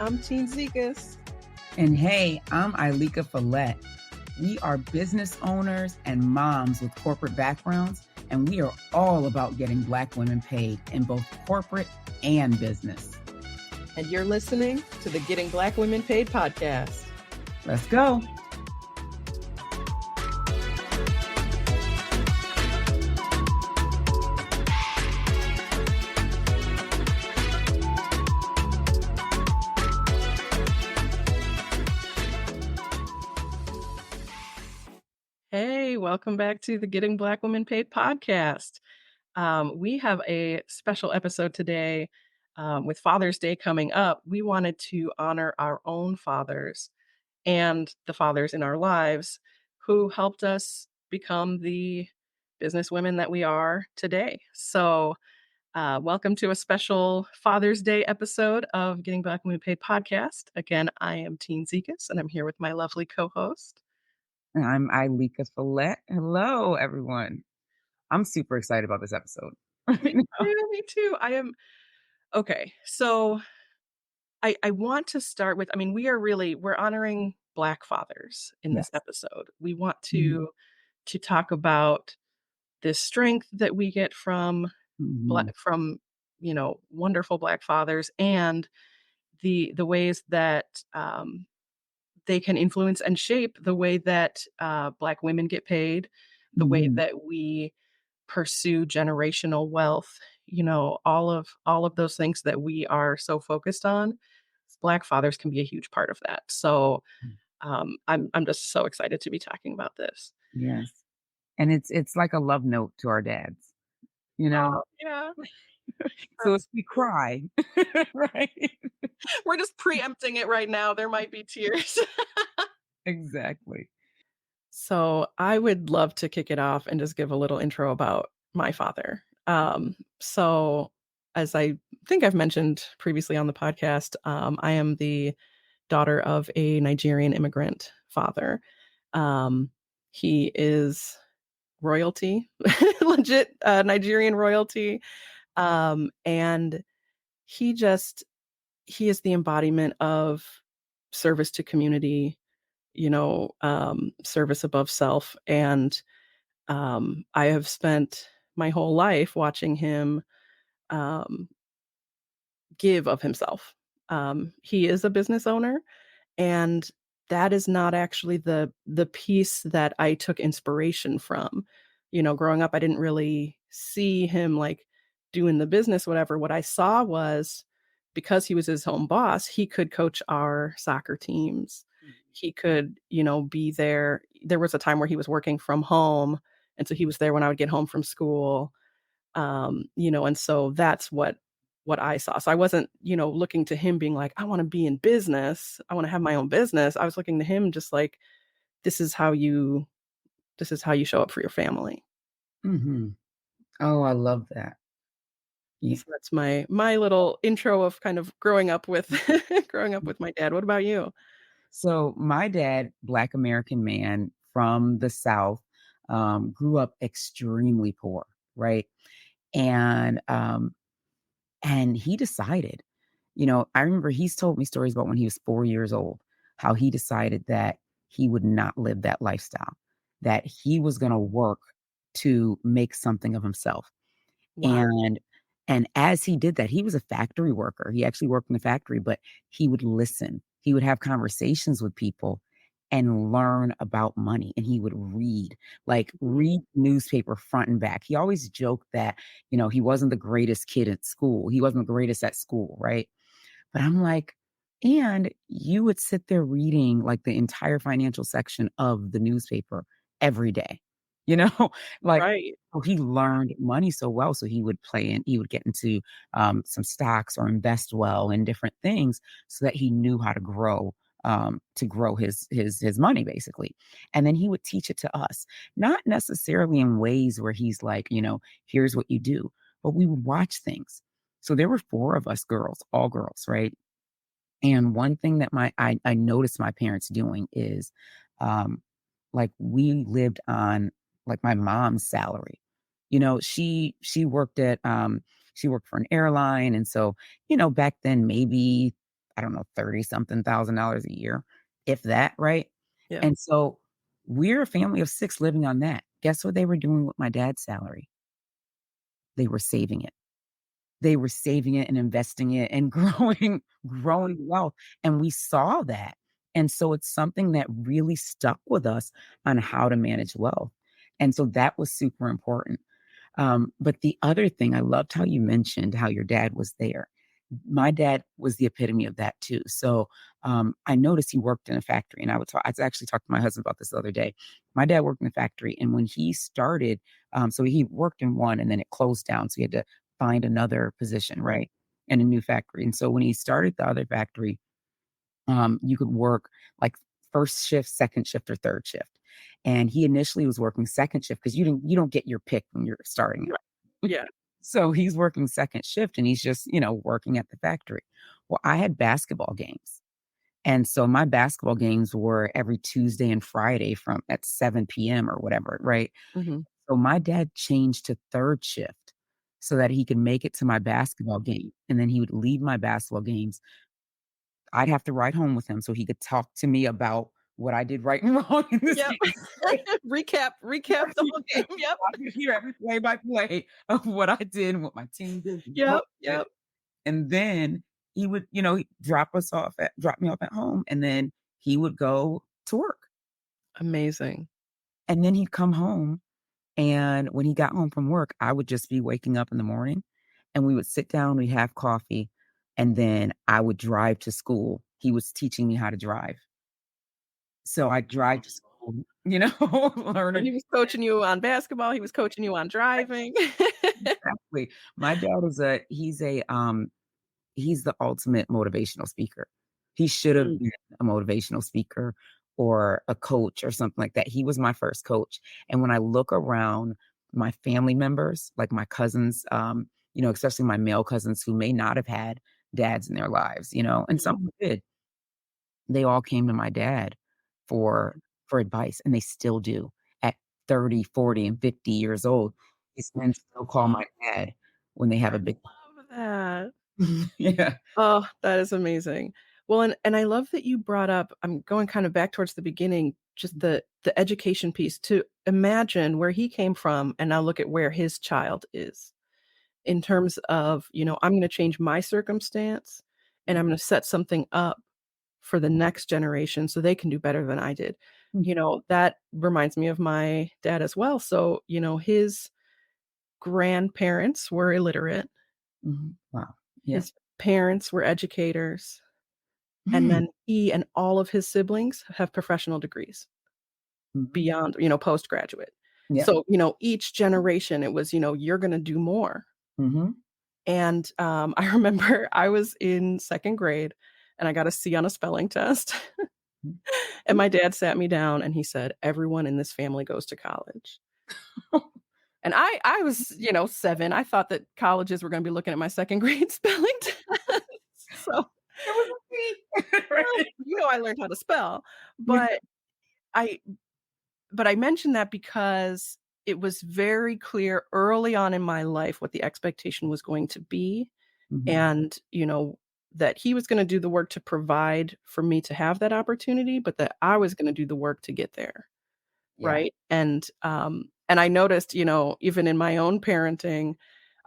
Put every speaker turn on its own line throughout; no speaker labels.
I'm Teen Zekas.
And hey, I'm Ileka Follette. We are business owners and moms with corporate backgrounds, and we are all about getting Black women paid in both corporate and business.
And you're listening to the Getting Black Women Paid podcast.
Let's go.
Hey, welcome back to the Getting Black Women Paid podcast. We have a special episode today with Father's Day coming up. We wanted to honor our own fathers and the fathers in our lives who helped us become the businesswomen that we are today. So welcome to a special Father's Day episode of Getting Black Women Paid podcast. Again, I am Teen Zekas, and I'm here with my lovely co-host.
And I'm Ileka Follette. Hello, everyone. I'm super excited about this episode.
Me too. I am. Okay, so I want to start with, we're honoring Black fathers in this
Yes.
episode. We want to talk about this strength that we get from wonderful Black fathers, and the ways that they can influence and shape the way that Black women get paid, the way that we pursue generational wealth, all of those things that we are so focused on. Black fathers can be a huge part of that. So I'm just so excited to be talking about this.
Yes. And it's like a love note to our dads,
Oh, yeah.
So if we cry, right?
We're just preempting it right now. There might be tears.
Exactly.
So I would love to kick it off and just give a little intro about my father. So as I think I've mentioned previously on the podcast, I am the daughter of a Nigerian immigrant father. He is royalty, legit Nigerian royalty. And he is the embodiment of service to community, service above self. And I have spent my whole life watching him give of himself. He is a business owner, and that is not actually the piece that I took inspiration from. Growing up, I didn't really see him like doing the business, whatever. What I saw was, because he was his own boss, he could coach our soccer teams. He could, be there. There was a time where he was working from home, and so he was there when I would get home from school. And so that's what I saw. So I wasn't, looking to him being like, I want to be in business. I want to have my own business. I was looking to him just like, this is how you show up for your family.
Mm-hmm. Oh, I love that. Yeah.
So that's my little intro of kind of growing up with my dad. What about you?
So my dad, Black American man from the South, grew up extremely poor, right? And he decided, I remember he's told me stories about when he was 4 years old, how he decided that he would not live that lifestyle, that he was going to work to make something of himself.
Wow.
And as he did that, he was a factory worker. He actually worked in the factory, but he would listen. He would have conversations with people and learn about money. And he would read newspaper front and back. He always joked that, he wasn't the greatest kid at school. He wasn't the greatest at school, right? But I'm like, and you would sit there reading like the entire financial section of the newspaper every day, like,
Right.
oh, he learned money so well. So he would he would get into some stocks or invest well in different things so that he knew how to grow his money basically. And then he would teach it to us, not necessarily in ways where he's like, here's what you do, but we would watch things. So there were 4 of us girls, all girls, right? And one thing that I noticed my parents doing is, like we lived on like my mom's salary. She worked for an airline, and so back then maybe I don't know, 30 something $1,000 a year, if that, right?
Yeah.
And so we're a family of 6 living on that. Guess what they were doing with my dad's salary? They were saving it. They were saving it and investing it and growing wealth, and we saw that, and so it's something that really stuck with us on how to manage wealth, and so that was super important. But the other thing, I loved how you mentioned how your dad was there. My dad was the epitome of that too. So I noticed he worked in a factory, and I actually talked to my husband about this the other day. My dad worked in a factory, and when he started, so he worked in one, and then it closed down, so he had to find another position, right, in a new factory. And so when he started the other factory, you could work like first shift, second shift, or third shift. And he initially was working second shift because you don't get your pick when you're starting
Right.
out.
Yeah.
So he's working second shift and he's just, working at the factory. Well, I had basketball games. And so my basketball games were every Tuesday and Friday from at 7 p.m. or whatever, right?
Mhm.
So my dad changed to third shift so that he could make it to my basketball game. And then he would leave my basketball games. I'd have to ride home with him so he could talk to me about what I did right and wrong in this
Yep.
game, right?
Recap the whole game. Yep.
I could hear every play by play of what I did and what my team did and
Yep.
coach did.
Yep.
And then he would, he'd drop me off at home, and then he would go to work.
Amazing.
And then he'd come home, and when he got home from work, I would just be waking up in the morning, and we would sit down, we'd have coffee, and then I would drive to school. He was teaching me how to drive. So I drive to school,
And
learning
he was coaching you on basketball, he was coaching you on driving.
exactly. My dad is he's the ultimate motivational speaker. He should have
Mm,
been a motivational speaker or a coach or something like that. He was my first coach. And when I look around my family members, like my cousins, especially my male cousins who may not have had dads in their lives, and some
mhm.
who did, they all came to my dad for advice, and they still do at 30, 40, and 50 years old. These men still call
Oh,
my dad when they have
I
a big
love that.
yeah.
Oh, that is amazing. Well, and I love that you brought up I'm going kind of back towards the beginning, just the education piece to imagine where he came from and now look at where his child is in terms of, I'm gonna change my circumstance and I'm gonna set something up for the next generation so they can do better than I did.
Mhm,
That reminds me of my dad as well. So, his grandparents were illiterate,
mhm. Wow. Yeah.
his parents were educators, and
Mm,
then he and all of his siblings have professional degrees
mhm.
beyond, postgraduate.
Yeah.
So, each generation it was, you're gonna do more.
Mhm.
And, I remember I was in 2nd grade and I got a C on a spelling test. And my dad sat me down and he said, "Everyone in this family goes to college." And I was, 7. I thought that colleges were gonna be looking at my 2nd grade spelling test. So,
It was a feat.
well,
Right.
I learned how to spell,
Yeah.
but I I mentioned that because it was very clear early on in my life what the expectation was going to be,
Mhm.
and, that he was gonna do the work to provide for me to have that opportunity, but that I was gonna do the work to get there.
Yeah.
Right? And I noticed, even in my own parenting,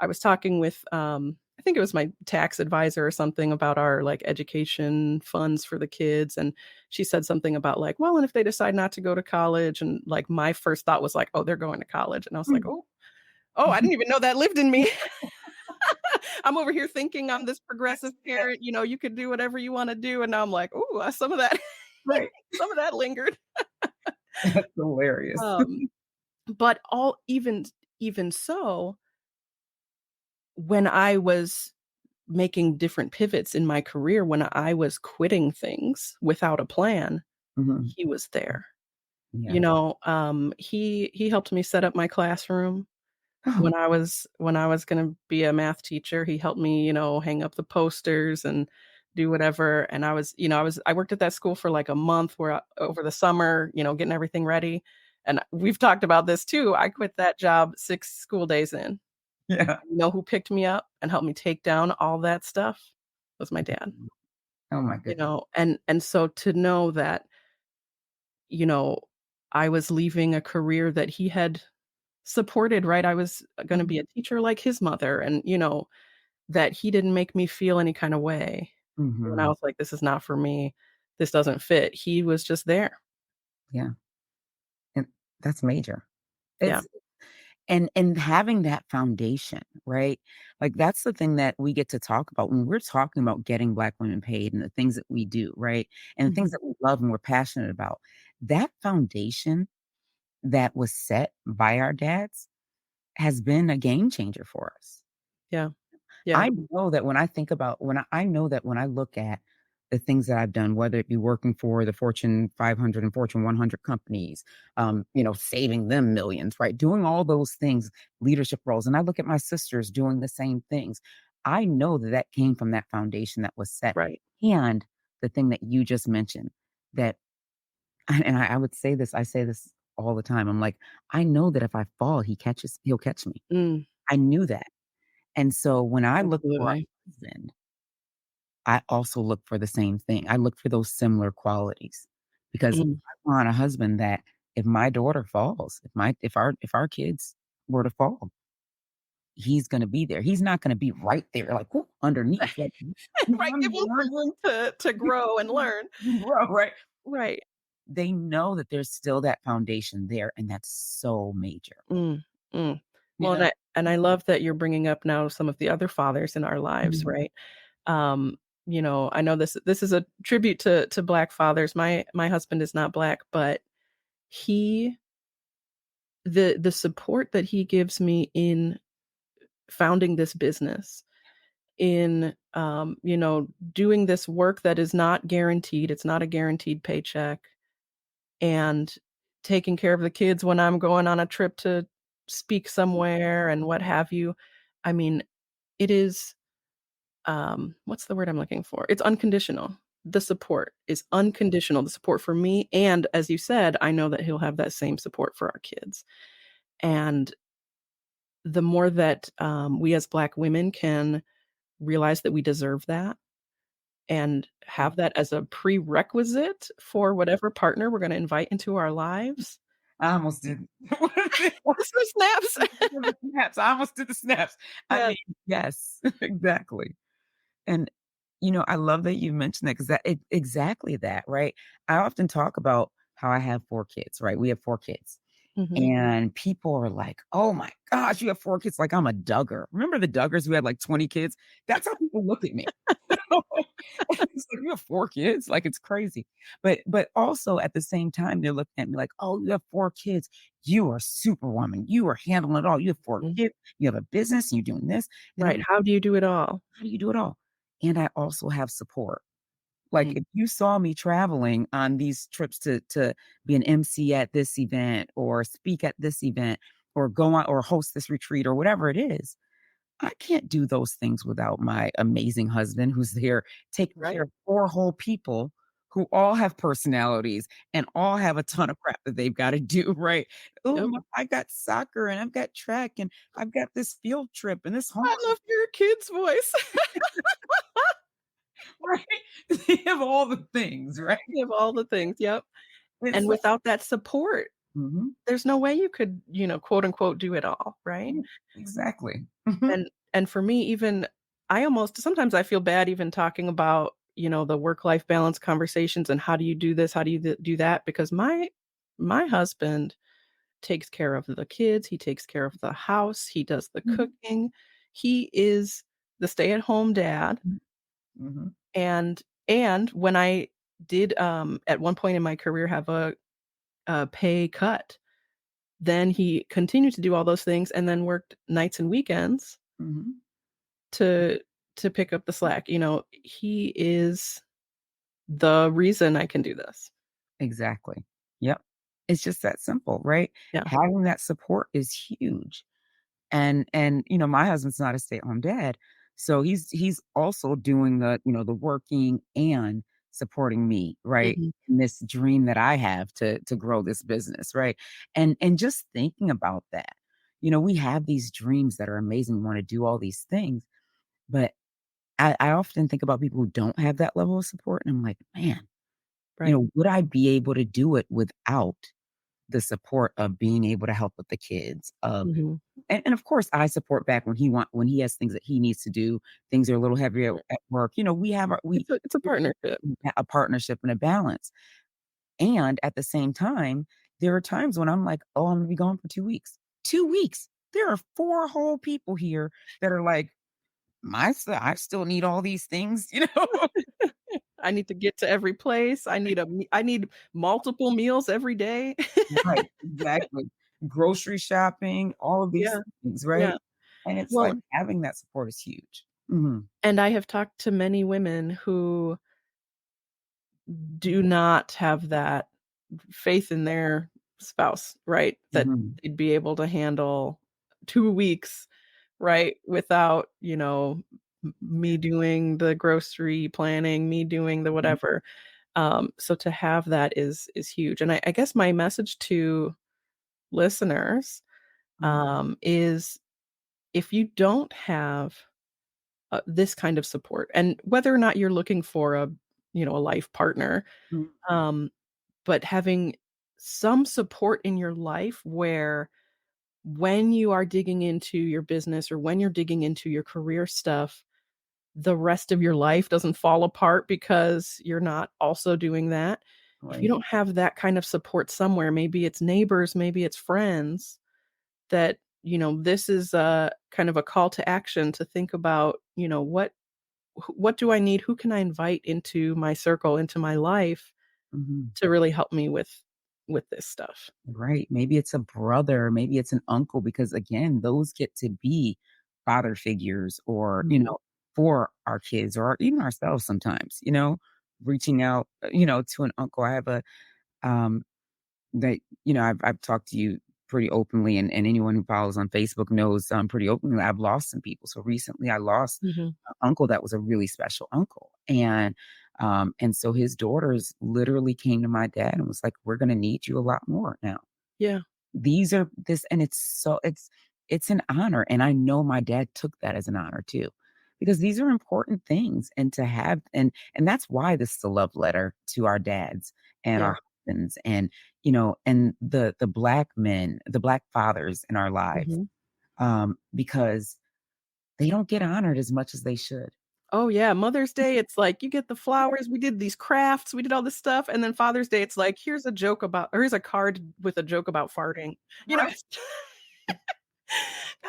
I was talking with, I think it was my tax advisor or something about our, like, education funds for the kids, and she said something about, like, "Well, and if they decide not to go to college," and, like, my first thought was like, "Oh, they're going to college," and I was like,
Mm.
"Oh, I didn't even know that lived in me." I'm over here thinking I'm this progressive parent, you could do whatever you wanna do, and now I'm like, "Ooh, some of that
Right.
some of that lingered."
That's hilarious.
Um But all even so, when I was making different pivots in my career, when I was quitting things without a plan,
Mhm.
he was there.
Yeah.
He helped me set up my classroom
Oh,
when I was gonna be a math teacher. He helped me, hang up the posters and do whatever, and I worked at that school for, like, a month where over the summer, getting everything ready, and we've talked about this too. I quit that job 6 school days in.
yeah.
You know who picked me up and helped me take down all that stuff? Was my dad.
Oh my goodness.
and so to know that, you know, I was leaving a career that he had supported, right? I was gonna be
Mhm.
a teacher like his mother and, that he didn't make me feel any kind of way when I
Mhm.
was like, "This is not for me. This doesn't fit." He was just there.
Yeah, and that's major.
Yeah.
It's and having that foundation, right? Like, that's the thing that we get to talk about when we're talking about getting Black women paid and the things that we do, right? And the things
Mhm.
that we love and we're passionate about. That foundation that was set by our dads has been a game changer for us.
Yeah. Yeah.
I know that when I think about I know that when I look at the things that I've done, whether it be working for the Fortune 500 and Fortune 100 companies, saving them millions, right? Doing all those things, leadership roles. And I look at my sisters doing the same things. I know that that came from that foundation that was set.
Right.
And the thing that you just mentioned that, and I would say this, I say this all the time. I'm like, I know that if I fall, he'll catch me.
Mm,
I knew that. And so when I look for a
absolutely.
husband, I also look for the same thing. I look for those similar qualities because
Mm.
I want a husband that if my daughter falls, if our kids were to fall, he's gonna be there. He's not gonna be right there, like, whoop, underneath, like,
Right, give them some room to grow and learn.
Bro, right?
Right.
They know that there's still that foundation there, and that's so major,
Mm, mm.
you
Well,
know?
and I love that you're bringing up now some of the other fathers in our lives,
Mhm,
right? Um, I know this is a tribute to Black fathers. My husband is not Black, but he the support that he gives me in founding this business, in, doing this work that is not guaranteed, it's not a guaranteed paycheck, and taking care of the kids when I'm going on a trip to speak somewhere and what have you. I mean, it is, what's the word I'm looking for? It's unconditional. The support is unconditional, the support for me, and as you said, I know that he'll have that same support for our kids, and the more that, we as Black women can realize that we deserve that and
mhm.
have that as a prerequisite for whatever partner we're gonna invite into our lives.
I almost did
The snaps.
the snaps. I almost did the snaps. I
Yes.
mean, yes, exactly. And, I love that you mentioned that because exactly that, right? I often talk about how I have 4 kids, right? We have 4 kids.
Mhm.
And people are like, "Oh my gosh, you have 4 kids," like I'm a Duggar. Remember the Duggars who had like 20 kids? That's how people look at me. It's like, "You have 4 kids?" Like, it's crazy. But also at the same time, they're looking at me like, "Oh, you have 4 kids. You are superwoman. You are handling it all. You have 4
Mm.
kids. You have a business, and you're doing this." And
Right, how do you do it all?
how do you do it all? And I also have support. Like,
Mm.
if you saw me traveling on these trips to be an MC at this event or speak at this event or go on or host this retreat or whatever it is, I can't do those things without my amazing husband who's there taking
Right.
care of 4 whole people who all have personalities and all have a ton of crap that they've gotta do, right? "Oh,
Yep.
I got soccer and I've got track and I've got this field trip and this
I
homework."
love your kid's voice.
Right? They have all the things, right?
You have all the things, yep,
It's
and
like
without that support,
mhm.
there's no way you could, quote, unquote, "do it all," right?
Mm, exactly. Mhm,
And for me, even I almost sometimes I feel bad even talking about, the work-life balance conversations and how do you do this, how do you do that, because my husband takes care of the kids, he takes care of the house, he does the
mhm,
cooking. He is the stay-at-home dad,
mhm, mhm,
and when I did, at one point in my career have a pay cut, then he continued to do all those things and then worked nights and weekends
mhm.
to pick up the slack. He is the reason I can do this.
Exactly. Yep. It's just that simple, right?
Yeah.
Having that support is huge. And my husband's not a stay-at-home dad, so he's also doing the working and supporting me, right?
Mhm.
In this dream that I have to grow this business, right? And just thinking about that, we have these dreams that are amazing, we wanna do all these things, but I often think about people who don't have that level of support, and I'm like, "Man,
Right.
would I be able to do it without the support of being able to help with the kids, of
Mhm.
and of course, I support back when he has things that he needs to do, things are a little heavier at work, we have our
It's a partnership.
a partnership and a balance, and at the same time, there are times when I'm like, "Oh, I'm gonna be gone for 2 weeks." 2 weeks! There are 4 whole people here that are like, I still need all these things," you know?
I need to get to every place. I need multiple meals every day.
Right, exactly. Grocery shopping, all of these
Yeah,
things,
yeah.
right? And it's
Well,
like having that support is huge. Mhm,
and I have talked to many women who do not have that faith in their spouse, right? That
mhm,
they'd be able to handle 2 weeks, right, without, me doing the grocery planning, me doing the
mhm,
whatever. So to have that is huge, and I guess my message to listeners,
mhm,
is if you don't have, this kind of support, and whether or not you're looking for a life partner,
mhm,
um, but having some support in your life where when you are digging into your business or when you're digging into your career stuff, the rest of your life doesn't fall apart because you're not also doing that. If you
right,
don't have that kind of support somewhere, maybe it's neighbors, maybe it's friends, that, this is a kind of a call to action to think about, what do I need? Who can I invite into my circle, into my life
mhm.
to really help me with this stuff?
Right, maybe it's a brother, maybe it's an uncle, because again, those get to be father figures or,
Mhm.
for our kids or even ourselves sometimes, reaching out, to an uncle. I have a, um that, I've talked to you pretty openly, and anyone who follows on Facebook knows, pretty openly I've lost some people. So recently I lost
Mhm.
an uncle that was a really special uncle. And so his daughters literally came to my dad and was like, "We're gonna need you a lot more now."
Yeah.
These are this and it's an honor, and I know my dad took that as an honor too, because these are important things, and to have and that's why this is a love letter to our dads and
Yeah.
our husbands, and, and the Black men, the Black fathers in our lives,
Mhm.
because they don't get honored as much as they should.
Oh, yeah, Mother's Day, it's like, you get the flowers, we did these crafts, we did all this stuff, and then Father's Day, it's like, here's a card with a joke about farting, you know?
Right,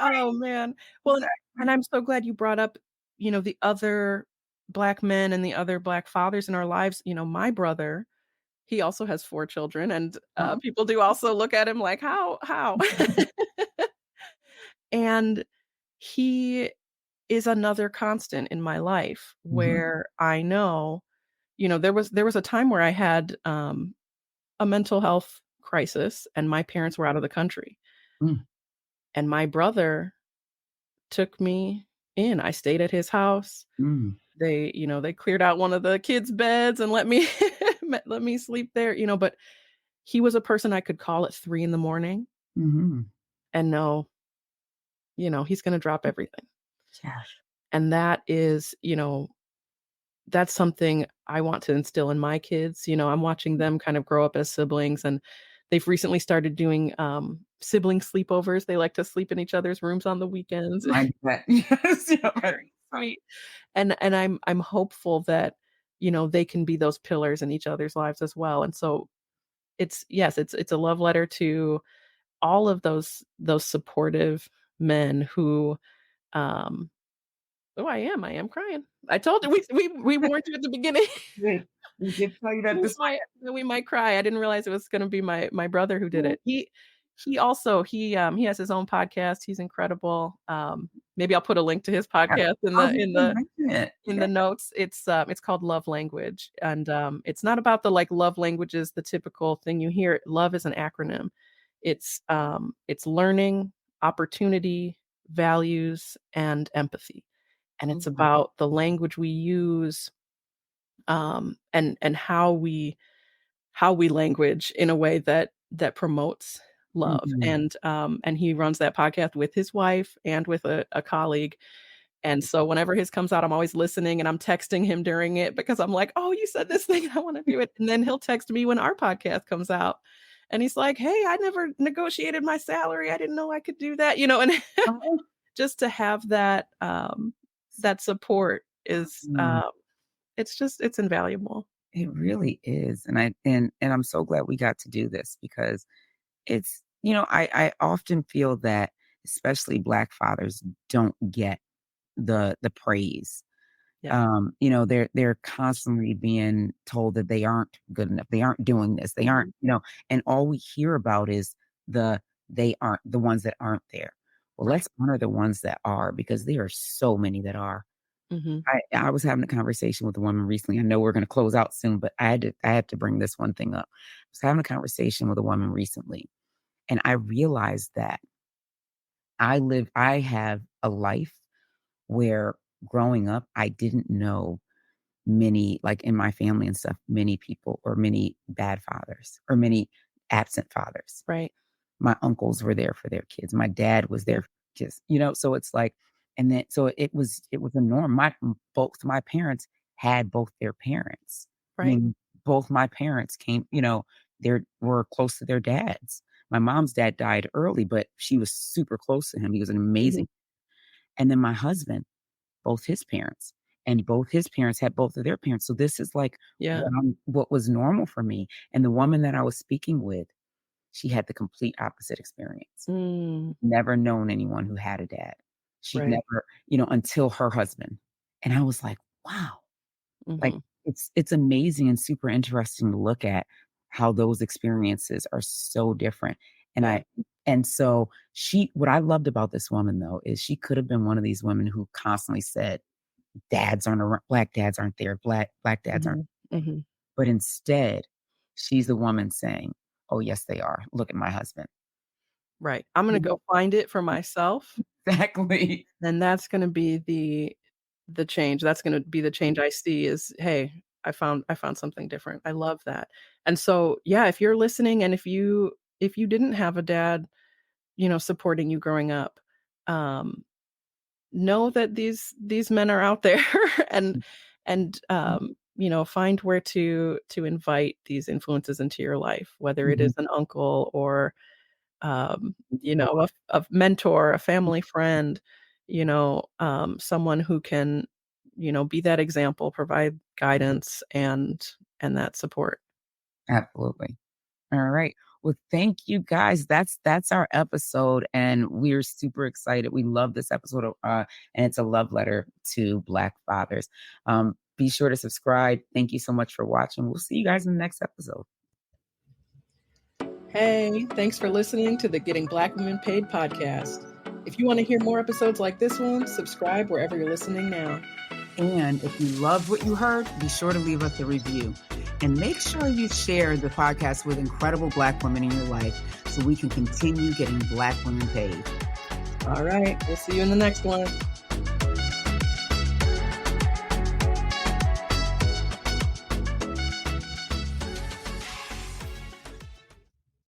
right,
Oh, man. Well, and
exactly.
I'm so glad you brought up, the other Black men and the other Black fathers in our lives. My brother, he also has 4 children, and,
Oh,
people do also look at him like, "How?" And he is another constant in my life
mhm,
where I know, there was a time where I had, a mental health crisis, and my parents were out of the country,
mm,
and my brother took me in. I stayed at his house.
mm,
They cleared out one of the kids' beds and let me let me sleep there, but he was a person I could call at 3 in the morning
mhm.
and know, he's gonna drop everything.
Yeah,
And that's something I want to instill in my kids. I'm watching them kind of grow up as siblings, and they've recently started doing, sibling sleepovers. They like to sleep in each other's rooms on the weekends.
mind that. Yes, yeah.
Very sweet. And I'm hopeful that, they can be those pillars in each other's lives as well. And so it's a love letter to all of those supportive men who, um oh, I am crying. I told you we warned you at the beginning.
Good. We did tell you that
We
this
might we might cry. I didn't realize it was gonna be my brother who did
way.
it. He has his own podcast. He's incredible. Maybe I'll put a link to his podcast in
I
the
was
in
gonna
the
mention it.
in
Yeah.
the notes. It's called Love Language, and, it's not about the, like, love languages, the typical thing you hear. Love is an acronym. It's learning, opportunity, values, and empathy, and it's
Mhm,
about the language we use, and how we language in a way that promotes love,
mhm,
and he runs that podcast with his wife and with a colleague, And so whenever his comes out, I'm always listening and I'm texting him during it because I'm like, "Oh, you said this thing, I wanna do it." And then he'll text me when our podcast comes out, and he's like, "Hey, I never negotiated my salary. I didn't know I could do that," and
Oh,
just to have that, that support is,
mm,
it's invaluable.
it really is. And I'm so glad we got to do this because I often feel that especially Black fathers don't get the praise.
Yeah.
They're constantly being told that they aren't good enough. They aren't doing this. They aren't,
Mhm.
and all we hear about is they aren't the ones that aren't there. Well,
Right.
let's honor the ones that are because there are so many that are.
Mhm.
I was having a conversation with a woman recently. I know we're going to close out soon, but I had to bring this one thing up. I was having a conversation with a woman recently, and I realized that I have a life where growing up I didn't know many, like in my family and stuff, many people or many bad fathers or many absent fathers.
Right.
My uncles were there for their kids. My dad was
Yeah.
there for kids, so it's like, and then so it was a norm. Both my parents had both their parents. I
Right.
mean, both my parents they were close to their dads. My mom's dad died early, but she was super close to him. He was an
Mhm.
amazing. And then my husband, both his parents, and both his parents had both of their parents. So this is like
Yeah.
what was normal for me. And the woman that I was speaking with, she had the complete opposite experience.
Mm.
Never known anyone who had a dad. She'd
Right.
never, until her husband. And I was like, wow. Like
Mhm.
it's amazing and super interesting to look at how those experiences are so different. And
Yeah.
I and so what I loved about this woman though is she could have been one of these women who constantly said, dads aren't around, black dads aren't there, black dads aren't
Mhm.
there.
Mhm.
But instead, she's the woman saying, "Oh, yes, they are. Look at my husband."
Right. I'm gonna go find it for myself,
Exactly.
and that's gonna be the change. That's gonna be the change I see is, "Hey, I found something different." I love that. And so, yeah, if you're listening and if you didn't have a dad, supporting you growing up, um, know that these men are out there and find where to invite these influences into your life, whether it
Mhm.
is an uncle or a mentor, a family friend, someone who can, be that example, provide guidance and that support.
Absolutely. All right. Well, thank you guys. That's our episode, and we're super excited. We love this episode, and it's a love letter to Black fathers. Be sure to subscribe. Thank you so much for watching. We'll see you guys in the next episode.
Hey, thanks for listening to the Getting Black Women Paid podcast. If you want to hear more episodes like this one, subscribe wherever you're listening now.
And if you loved what you heard, be sure to leave us a review. And make sure you share the podcast with incredible Black women in your life so we can continue getting Black women paid.
All right, we'll see you in the next one.